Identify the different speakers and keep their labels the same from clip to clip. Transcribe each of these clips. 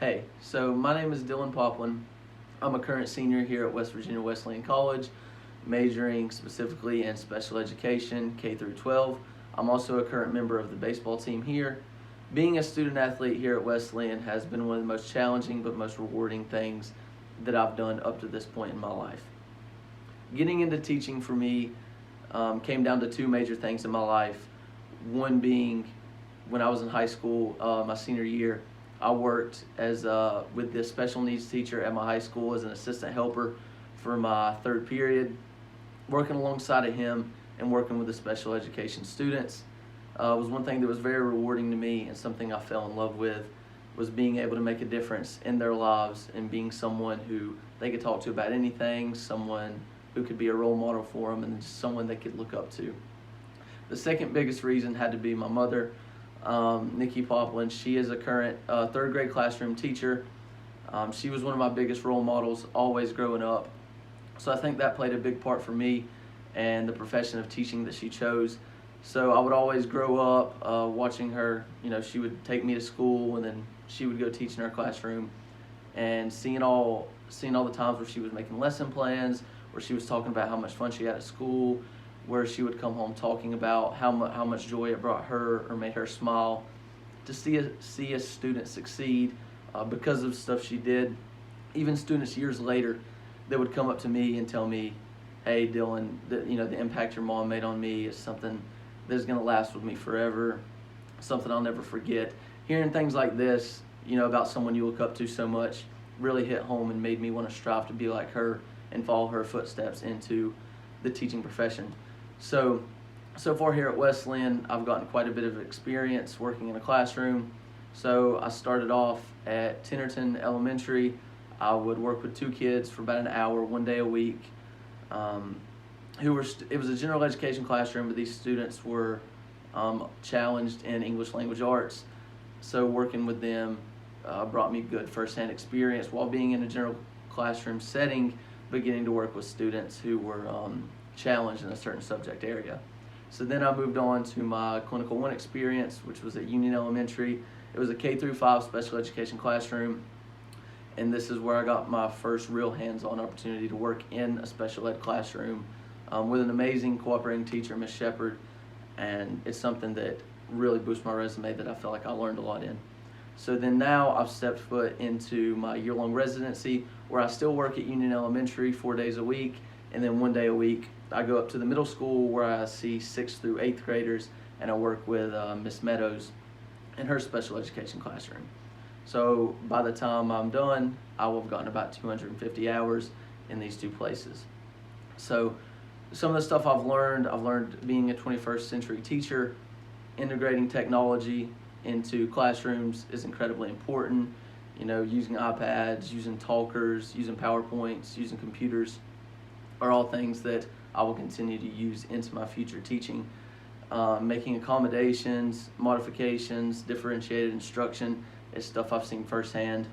Speaker 1: Hey, so my name is Dylan Poplin. I'm a current senior here at West Virginia Wesleyan College, majoring specifically in special education, K through 12. I'm also a current member of the baseball team here. Being a student athlete here at Wesleyan has been one of the most challenging but most rewarding things that I've done up to this point in my life. Getting into teaching for me came down to two major things in my life. One being when I was in high school, my senior year, I worked as with the special needs teacher at my high school as an assistant helper for my third period, working alongside of him and working with the special education students. Was one thing that was very rewarding to me, and something I fell in love with was being able to make a difference in their lives and being someone who they could talk to about anything, someone who could be a role model for them, and just someone they could look up to. The second biggest reason had to be my mother, Nikki Poplin. She is a current third grade classroom teacher. She was one of my biggest role models always growing up. So I think that played a big part for me and the profession of teaching that she chose. So I would always grow up watching her. You know, she would take me to school and then she would go teach in her classroom, and seeing all the times where she was making lesson plans, where she was talking about how much fun she had at school, where she would come home talking about how much joy it brought her or made her smile. To see a student succeed because of stuff she did, even students years later that would come up to me and tell me, "Hey, Dylan, the impact your mom made on me is something that's going to last with me forever, something I'll never forget." Hearing things like this, about someone you look up to so much, really hit home and made me want to strive to be like her and follow her footsteps into the teaching profession. So far here at Wesleyan, I've gotten quite a bit of experience working in a classroom. So I started off at Tennerton Elementary. I would work with two kids for about an hour, one day a week. It was a general education classroom, but these students were challenged in English language arts. So working with them brought me good firsthand experience while being in a general classroom setting, but getting to work with students who were challenged in a certain subject area. So then I moved on to my Clinical 1 experience, which was at Union Elementary. It was a K through 5 special education classroom, and this is where I got my first real hands-on opportunity to work in a special ed classroom with an amazing cooperating teacher, Ms. Shepard, and it's something that really boosts my resume that I feel like I learned a lot in. So then now I've stepped foot into my year-long residency, where I still work at Union Elementary 4 days a week, and then 1 day a week I go up to the middle school where I see 6th through 8th graders, and I work with Miss Meadows in her special education classroom. So by the time I'm done, I will have gotten about 250 hours in these two places. So some of the stuff I've learned being a 21st century teacher. Integrating technology into classrooms is incredibly important. Using iPads, using talkers, using PowerPoints, using computers are all things that I will continue to use into my future teaching. Making accommodations, modifications, differentiated instruction is stuff I've seen firsthand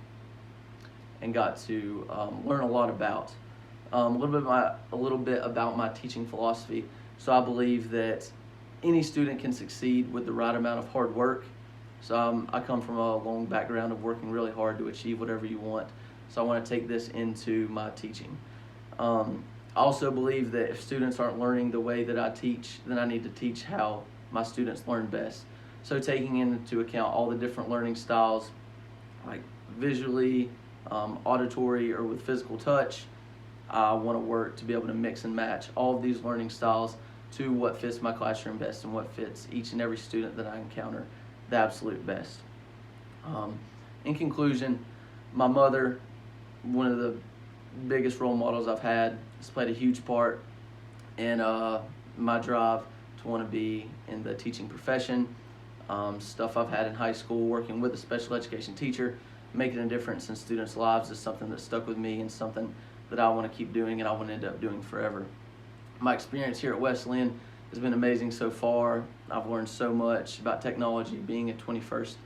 Speaker 1: and got to learn a lot about. A little bit about my teaching philosophy. So I believe that any student can succeed with the right amount of hard work. So I come from a long background of working really hard to achieve whatever you want. So I want to take this into my teaching. I also believe that if students aren't learning the way that I teach, then I need to teach how my students learn best. So taking into account all the different learning styles, like visually, auditory, or with physical touch, I want to work to be able to mix and match all of these learning styles to what fits my classroom best and what fits each and every student that I encounter the absolute best. In conclusion, my mother, one of the biggest role models I've had, has played a huge part in my drive to want to be in the teaching profession. Stuff I've had in high school working with a special education teacher, making a difference in students' lives, is something that stuck with me and something that I want to keep doing and I want to end up doing forever. My experience here at Wesleyan has been amazing so far. I've learned so much about technology, being a 21st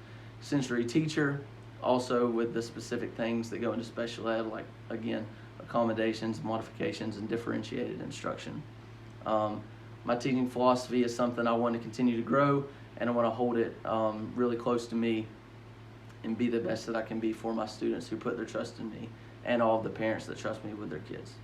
Speaker 1: century teacher, also with the specific things that go into special ed, like, again, accommodations, modifications, and differentiated instruction. My teaching philosophy is something I want to continue to grow, and I want to hold it really close to me and be the best that I can be for my students who put their trust in me, and all of the parents that trust me with their kids.